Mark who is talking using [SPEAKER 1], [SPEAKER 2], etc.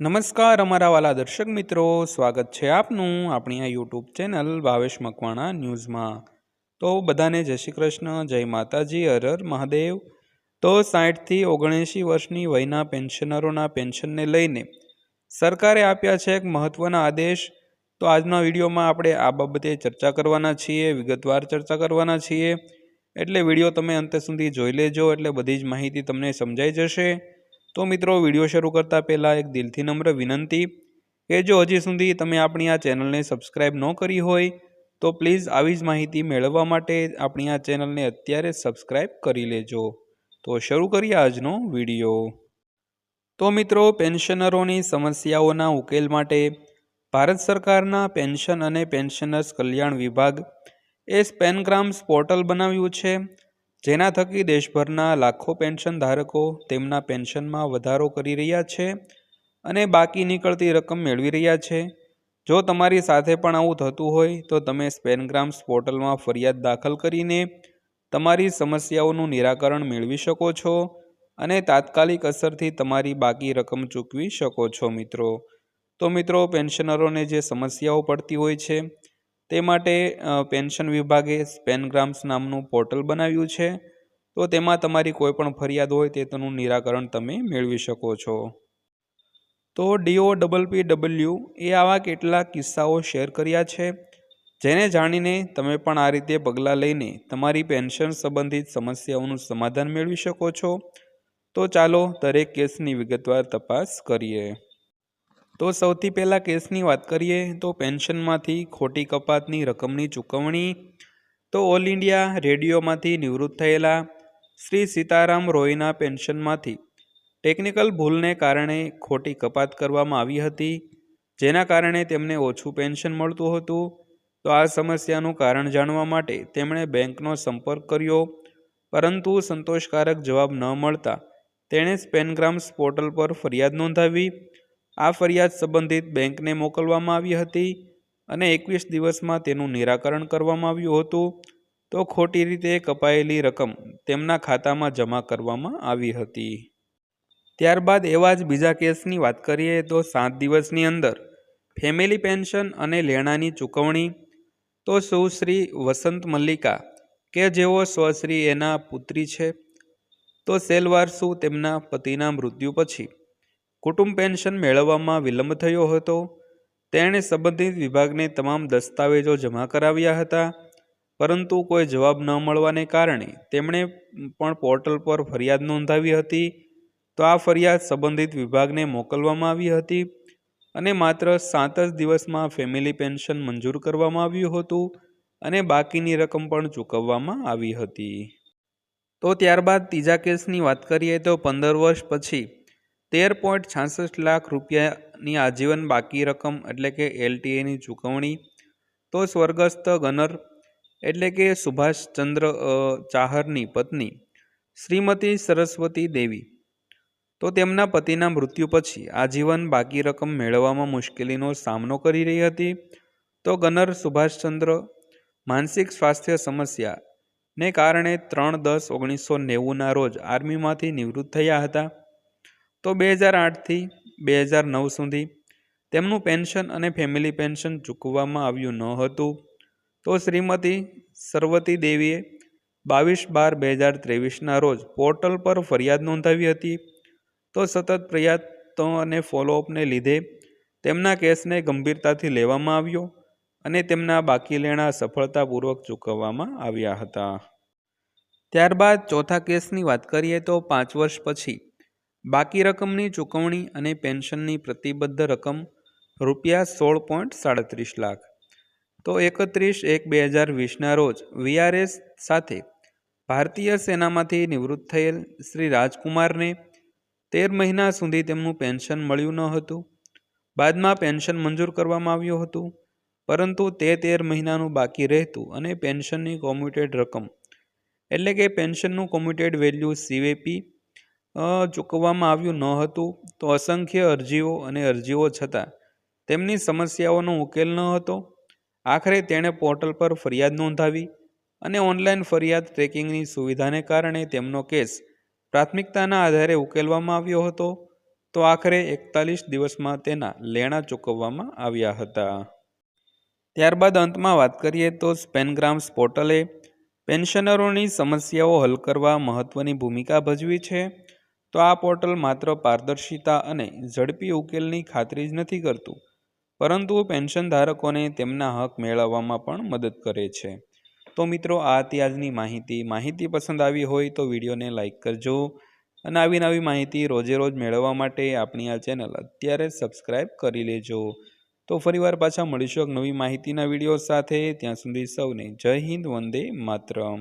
[SPEAKER 1] નમસ્કાર અમારા વાલા દર્શક મિત્રો, સ્વાગત છે આપનું આપણી આ યુટ્યુબ ચેનલ ભાવેશ મકવાણા ન્યૂઝમાં। તો બધાને જય શ્રી કૃષ્ણ, જય માતાજી, હર હર મહાદેવ। તો 60થી 79 વર્ષની વયના પેન્શનરોના પેન્શનને લઈને સરકારે આપ્યા છે એક મહત્ત્વના આદેશ। તો આજના વિડીયોમાં આપણે આ બાબતે ચર્ચા કરવાના છીએ, વિગતવાર ચર્ચા કરવાના છીએ, એટલે વિડીયો તમે અંત સુધી જોઈ લેજો, એટલે બધી જ માહિતી તમને સમજાઈ જશે। તો મિત્રો, વિડીયો શરૂ કરતાં પહેલાં એક દિલથી નમ્ર વિનંતી કે જો હજી સુધી તમે આપણી આ ચેનલને સબસ્ક્રાઈબ ન કરી હોય તો પ્લીઝ આવી જ માહિતી મેળવવા માટે આપણી આ ચેનલને અત્યારે સબસ્ક્રાઈબ કરી લેજો। તો શરૂ કરીએ આજનો વિડીયો। તો મિત્રો, પેન્શનરોની સમસ્યાઓના ઉકેલ માટે ભારત સરકારના પેન્શન અને પેન્શનર્સ કલ્યાણ વિભાગ સ્પેનગ્રામ્સ પોર્ટલ બનાવ્યું છે, જેના થકી દેશભરના લાખો પેન્શન ધારકો તેમના પેન્શનમાં વધારો કરી રહ્યા છે અને બાકી નીકળતી રકમ મેળવી રહ્યા છે। જો તમારી સાથે પણ આવું થતું હોય તો તમે સ્પેનગ્રામ્સ પોર્ટલમાં ફરિયાદ દાખલ કરીને તમારી સમસ્યાઓનું નિરાકરણ મેળવી શકો છો અને તાત્કાલિક અસરથી તમારી બાકી રકમ ચૂકવી શકો છો મિત્રો। તો મિત્રો, પેન્શનરોને જે સમસ્યાઓ પડતી હોય છે તે માટે પેન્શન વિભાગે સ્પેનગ્રામ્સ નામનું પોર્ટલ બનાવ્યું છે। તો તેમાં તમારી કોઈ પણ ફરિયાદ હોય તેનું નિરાકરણ તમે મેળવી શકો છો। તો DOPPW આવા કેટલાક કિસ્સાઓ શેર કર્યા છે, જેને જાણીને તમે પણ આ રીતે પગલાં લઈને તમારી પેન્શન સંબંધિત સમસ્યાઓનું સમાધાન મેળવી શકો છો। તો ચાલો દરેક કેસની વિગતવાર તપાસ કરીએ। તો સૌથી પહેલાં કેસની વાત કરીએ તો પેન્શનમાંથી ખોટી કપાતની રકમની ચૂકવણી। તો ઓલ ઇન્ડિયા રેડિયોમાંથી નિવૃત્ત થયેલા શ્રી સીતારામ રોયના પેન્શનમાંથી ટેકનિકલ ભૂલને કારણે ખોટી કપાત કરવામાં આવી હતી, જેના કારણે તેમને ઓછું પેન્શન મળતું હતું। તો આ સમસ્યાનું કારણ જાણવા માટે તેમણે બેંકનો સંપર્ક કર્યો, પરંતુ સંતોષકારક જવાબ ન મળતા તેણે સ્પેનગ્રામ્સ પોર્ટલ પર ફરિયાદ નોંધાવી। આ ફરિયાદ સંબંધિત બેંકને મોકલવામાં આવી હતી અને 21 દિવસમાં તેનું નિરાકરણ કરવામાં આવ્યું હતું। તો ખોટી રીતે કપાયેલી રકમ તેમના ખાતામાં જમા કરવામાં આવી હતી। ત્યારબાદ એવા જ બીજા કેસની વાત કરીએ તો 7 દિવસની અંદર ફેમિલી પેન્શન અને લેણાની ચૂકવણી। તો સુશ્રી વસંત મલ્લિકા કે જેઓ સ્વશ્રી એના પુત્રી છે, તો સેલવારસુ તેમના પતિના મૃત્યુ પછી કુટુંબ પેન્શન મેળવવામાં વિલંબ થયો હતો। તેણે સંબંધિત વિભાગને તમામ દસ્તાવેજો જમા કરાવ્યા હતા, પરંતુ કોઈ જવાબ ન મળવાને કારણે તેમણે પણ પોર્ટલ પર ફરિયાદ નોંધાવી હતી। તો આ ફરિયાદ સંબંધિત વિભાગને મોકલવામાં આવી હતી અને માત્ર 7 જ દિવસમાં ફેમિલી પેન્શન મંજૂર કરવામાં આવ્યું હતું અને બાકીની રકમ પણ ચૂકવવામાં આવી હતી। તો ત્યારબાદ ત્રીજા કેસની વાત કરીએ તો 15 વર્ષ પછી 13.66 લાખ રૂપિયાની આજીવન બાકી રકમ એટલે કે LTAની ચૂકવણી। તો સ્વર્ગસ્થ ગનર એટલે કે સુભાષચંદ્ર ચાહરની પત્ની શ્રીમતી સરસ્વતી દેવી, તો તેમના પતિના મૃત્યુ પછી આજીવન બાકી રકમ મેળવવામાં મુશ્કેલીનો સામનો કરી રહી હતી। તો ગનર સુભાષચંદ્ર માનસિક સ્વાસ્થ્ય સમસ્યાને કારણે 3/10/1990ના રોજ આર્મીમાંથી નિવૃત્ત થયા હતા। તો 2008થી 2009 સુધી તેમનું પેન્શન અને ફેમિલી પેન્શન ચૂકવવામાં આવ્યું ન હતું। તો શ્રીમતી સરસ્વતી દેવીએ 22/12/2023ના રોજ પોર્ટલ પર ફરિયાદ નોંધાવી હતી। તો સતત પ્રયાસો અને ફોલોઅપને લીધે તેમના કેસને ગંભીરતાથી લેવામાં આવ્યો અને તેમના બાકી લેણા સફળતાપૂર્વક ચૂકવવામાં આવ્યા હતા। ત્યારબાદ ચોથા કેસની વાત કરીએ તો 5 વર્ષ પછી બાકી રકમની ચૂકવણી અને પેન્શનની પ્રતિબદ્ધ રકમ ₹16.37 લાખ। તો 31/1/2020ના રોજ VRS સાથે ભારતીય સેનામાંથી નિવૃત્ત થયેલ શ્રી રાજકુમારને 13 મહિના સુધી તેમનું પેન્શન મળ્યું ન હતું। બાદમાં પેન્શન મંજૂર કરવામાં આવ્યું હતું, પરંતુ તે 13 મહિનાનું બાકી રહેતું અને પેન્શનની કોમ્યુટેડ રકમ એટલે કે પેન્શનનું કોમ્યુટેડ વેલ્યુ CVP ચૂકવવામાં આવ્યું ન હતું। તો અસંખ્ય અરજીઓ અને અરજીઓ છતાં તેમની સમસ્યાઓનો ઉકેલ ન હતો। આખરે તેણે પોર્ટલ પર ફરિયાદ નોંધાવી અને ઓનલાઈન ફરિયાદ ટ્રેકિંગની સુવિધાને કારણે તેમનો કેસ પ્રાથમિકતાના આધારે ઉકેલવામાં આવ્યો હતો। તો આખરે 41 દિવસમાં તેના લેણા ચૂકવવામાં આવ્યા હતા. ત્યારબાદ અંતમાં વાત કરીએ તો સ્પેનગ્રામ્સ પોર્ટલે પેન્શનરોની સમસ્યાઓ હલ કરવા મહત્વની ભૂમિકા ભજવી છે. તો આ પોર્ટલ માત્ર પારદર્શિતા અને ઝડપી ઉકેલની ખાતરી જ નથી કરતું, પરંતુ પેન્શન ધારકોને તેમના હક મેળવવામાં પણ મદદ કરે છે. તો મિત્રો, આ હતી આજની માહિતી પસંદ આવી હોય તો વિડીયોને લાઈક કરજો અને આવી નવી માહિતી રોજે રોજ મેળવવા માટે આપણી આ ચેનલ અત્યારે સબસ્ક્રાઈબ કરી લેજો. તો ફરીવાર પાછા મળીશું એક નવી માહિતીના વિડીયો સાથે. ત્યાં સુધી સૌને જય હિન્દ, વંદે માતરમ.